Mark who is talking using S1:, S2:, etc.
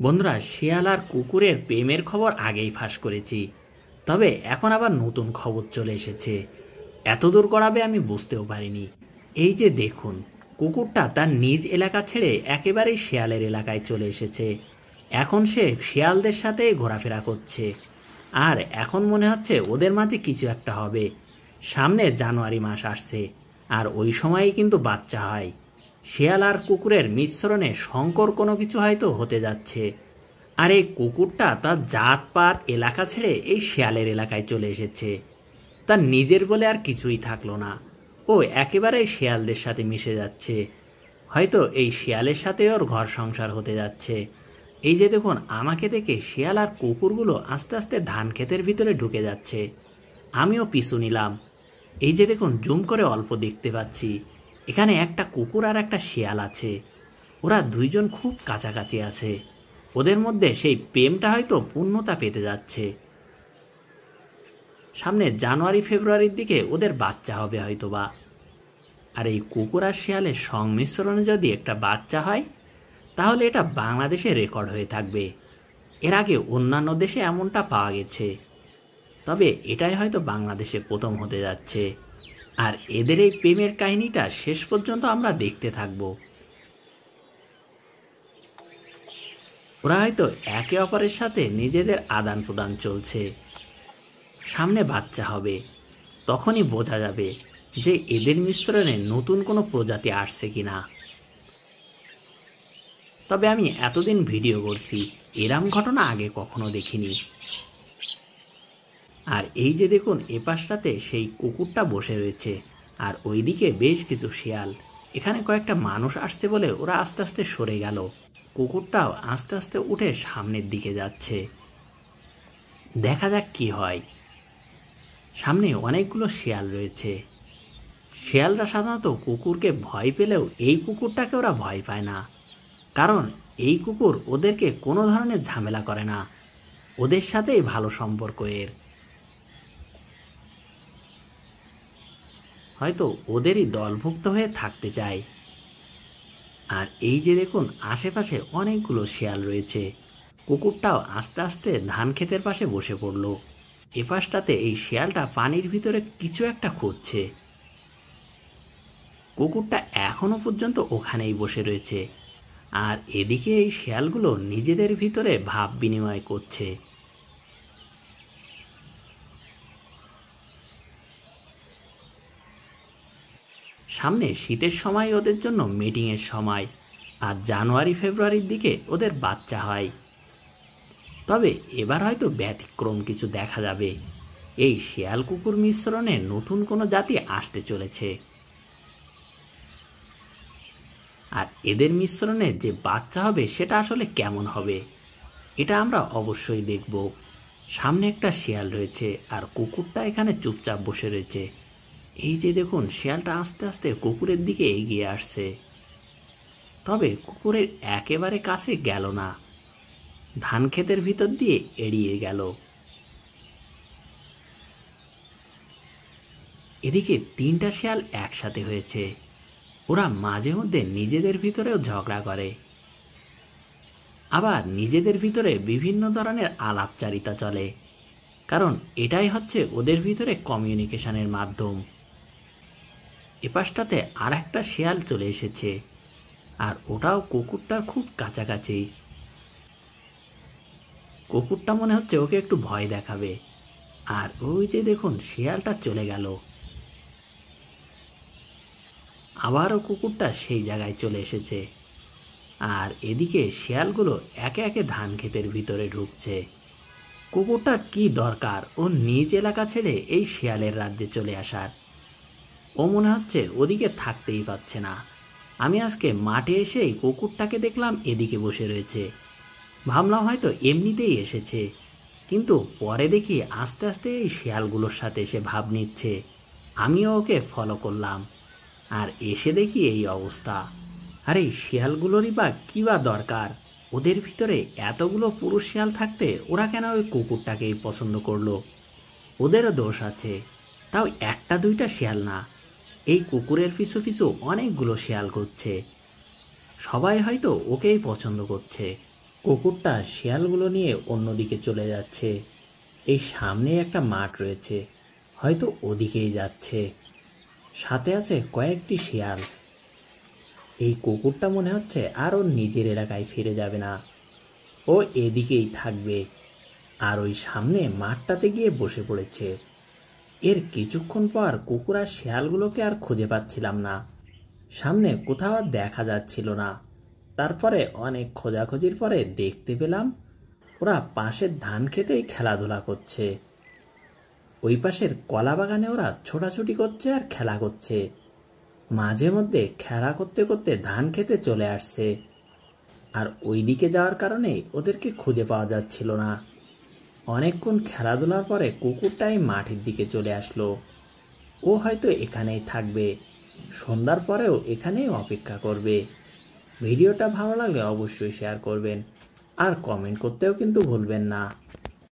S1: বন্ধুরা, শিয়াল আর কুকুরের প্রেমের খবর আগেই ফাঁস করেছি, তবে এখন আবার নতুন খবর চলে এসেছে। এত দূর গড়াবে আমি বুঝতেও পারিনি। এই যে দেখুন, কুকুরটা তার নিজ এলাকা ছেড়ে একেবারেই শিয়ালের এলাকায় চলে এসেছে। এখন সে শিয়ালদের সাথে ঘোরাফেরা করছে, আর এখন মনে হচ্ছে ওদের মাঝে কিছু একটা হবে। সামনে জানুয়ারি মাস আসছে, আর ওই সময়ই কিন্তু বাচ্চা হয়। শিয়াল আর কুকুরের মিশ্রণে সংকর কোনো কিছু হয়তো হতে যাচ্ছে। আর এই কুকুরটা তার জাতপাত এলাকা ছেড়ে এই শিয়ালের এলাকায় চলে এসেছে। তার নিজের বলে আর কিছুই থাকলো না, ও একেবারে শিয়ালদের সাথে মিশে যাচ্ছে। হয়তো এই শিয়ালের সাথে ওর ঘর সংসার হতে যাচ্ছে। এই যে দেখুন, আমাকে দেখে শিয়াল আর কুকুরগুলো আস্তে আস্তে ধান ক্ষেতের ভিতরে ঢুকে যাচ্ছে। আমিও পিছু নিলাম। এই যে দেখুন, জুম করে অল্প দেখতে পাচ্ছি, এখানে একটা কুকুর আর একটা শিয়াল আছে। ওরা দুইজন খুব কাছাকাছি আছে। ওদের মধ্যে সেই প্রেমটা হয়তো পূর্ণতা পেতে যাচ্ছে। সামনে জানুয়ারি ফেব্রুয়ারির দিকে ওদের বাচ্চা হবে হয়তোবা। আর এই কুকুর আর শিয়ালের সংমিশ্রণে যদি একটা বাচ্চা হয়, তাহলে এটা বাংলাদেশে রেকর্ড হয়ে থাকবে। এর আগে অন্যান্য দেশে এমনটা পাওয়া গেছে, তবে এটাই হয়তো বাংলাদেশে প্রথম হতে যাচ্ছে। আর এদের এই প্রেমের কাহিনীটা শেষ পর্যন্ত আমরা দেখতে থাকব। ওরা হয়তো একে অপরের সাথে নিজেদের আদান প্রদান চলছে। সামনে বাচ্চা হবে, তখনই বোঝা যাবে যে এদের মিশ্রণে নতুন কোনো প্রজাতি আসছে কিনা। তবে আমি এতদিন ভিডিও করছি, এরম ঘটনা আগে কখনো দেখিনি। আর এই যে দেখুন, এপাশটাতে সেই কুকুরটা বসে রয়েছে, আর ওইদিকে বেশ কিছু শিয়াল। এখানে কয়েকটা মানুষ আসছে বলে ওরা আস্তে আস্তে সরে গেল। কুকুরটাও আস্তে আস্তে উঠে সামনের দিকে যাচ্ছে। দেখা যাক কি হয়। সামনে অনেকগুলো শিয়াল রয়েছে। শিয়ালরা সাধারণত কুকুরকে ভয় পেলেও এই কুকুরটাকে ওরা ভয় পায় না, কারণ এই কুকুর ওদেরকে কোনো ধরনের ঝামেলা করে না। ওদের সাথেই ভালো সম্পর্ক এর। হয়তো ওদেরই দলভুক্ত হয়ে থাকতে চায়। আর এই যে দেখুন, আশেপাশে অনেকগুলো শিয়াল রয়েছে। কুকুরটাও আস্তে আস্তে ধান ক্ষেতের পাশে বসে পড়ল। এপাশটাতে এই শিয়ালটা পানির ভিতরে কিছু একটা খুঁজছে। কুকুরটা এখনো পর্যন্ত ওখানেই বসে রয়েছে, আর এদিকে এই শিয়ালগুলো নিজেদের ভিতরে ভাব বিনিময় করছে। সামনে শীতের সময় ওদের জন্য মিটিংয়ের সময়, আর জানুয়ারি ফেব্রুয়ারির দিকে ওদের বাচ্চা হয়। তবে এবার হয়তো ব্যতিক্রম কিছু দেখা যাবে। এই শিয়াল কুকুর মিশ্রণে নতুন কোনো জাতি আসতে চলেছে, আর এদের মিশ্রণে যে বাচ্চা হবে সেটা আসলে কেমন হবে, এটা আমরা অবশ্যই দেখব। সামনে একটা শিয়াল রয়েছে, আর কুকুরটা এখানে চুপচাপ বসে রয়েছে। এই যে দেখুন, শিয়ালটা আস্তে আস্তে কুকুরের দিকে এগিয়ে আসছে, তবে কুকুরের একেবারে কাছে গেল না, ধান ক্ষেতের ভিতর দিয়ে এড়িয়ে গেল। এদিকে তিনটা শিয়াল একসাথে হয়েছে। ওরা মাঝে মধ্যে নিজেদের ভিতরেও ঝগড়া করে, আবার নিজেদের ভিতরে বিভিন্ন ধরনের আলাপচারিতা চলে, কারণ এটাই হচ্ছে ওদের ভিতরে কমিউনিকেশনের মাধ্যম। এপাশটাতে আর একটা শিয়াল চলে এসেছে, আর ওটাও কুকুরটার খুব কাছাকাছি। কুকুরটা মনে হচ্ছে ওকে একটু ভয় দেখাবে, আর ওই যে দেখুন, শিয়ালটা চলে গেল। আবারও কুকুরটা সেই জায়গায় চলে এসেছে, আর এদিকে শিয়ালগুলো একে একে ধান ক্ষেতের ভিতরে ঢুকছে। কুকুরটা কি দরকার ও নিজ এলাকা ছেড়ে এই শিয়ালের রাজ্যে চলে আসার? ও মনে হচ্ছে ওদিকে থাকতেই পাচ্ছে না। আমি আজকে মাঠে এসেই কুকুরটাকে দেখলাম এদিকে বসে রয়েছে, ভাবলাম হয়তো এমনিতেই এসেছে, কিন্তু পরে দেখি আস্তে আস্তে এই শিয়ালগুলোর সাথে এসে ভাব নিচ্ছে। আমিও ওকে ফলো করলাম, আর এসে দেখি এই অবস্থা। আর এই শিয়ালগুলোরই বা কী বা দরকার? ওদের ভিতরে এতগুলো পুরুষ শিয়াল থাকতে ওরা কেন ওই কুকুরটাকেই পছন্দ করলো? ওদেরও দোষ আছে, তাও একটা দুইটা শিয়াল না, এই কুকুরের পিছু পিছু অনেকগুলো শিয়াল ঘুরছে। সবাই হয়তো ওকেই পছন্দ করছে। কুকুরটা শিয়ালগুলো নিয়ে অন্যদিকে চলে যাচ্ছে। এই সামনে একটা মাঠ রয়েছে, হয়তো ওদিকেই যাচ্ছে। সাথে আছে কয়েকটি শিয়াল। এই কুকুরটা মনে হচ্ছে আর ওর নিজের এলাকায় ফিরে যাবে না, ও এদিকেই থাকবে। আর ওই সামনে মাঠটাতে গিয়ে বসে পড়েছে। এর কিছুক্ষণ পর কুকুর আর শিয়ালগুলোকে আর খুঁজে পাচ্ছিলাম না, সামনে কোথাও আর দেখা যাচ্ছিল না। তারপরে অনেক খোঁজাখুঁজির পরে দেখতে পেলাম ওরা পাশের ধান খেতেই খেলাধুলা করছে। ওই পাশের কলা বাগানে ওরা ছোটাছুটি করছে আর খেলা করছে। মাঝে মধ্যে খেলা করতে করতে ধান খেতে চলে আসছে। আর ওই দিকে যাওয়ার কারণে ওদেরকে খুঁজে পাওয়া যাচ্ছিল না। অনেকক্ষণ খেলাধুলার পরে কুকুরটাই মাঠের দিকে চলে আসলো। ও হয়তো এখানেই থাকবে, সন্ধ্যার পরেও এখানেই অপেক্ষা করবে। ভিডিওটা ভালো লাগলে অবশ্যই শেয়ার করবেন আর কমেন্ট করতেও কিন্তু ভুলবেন না।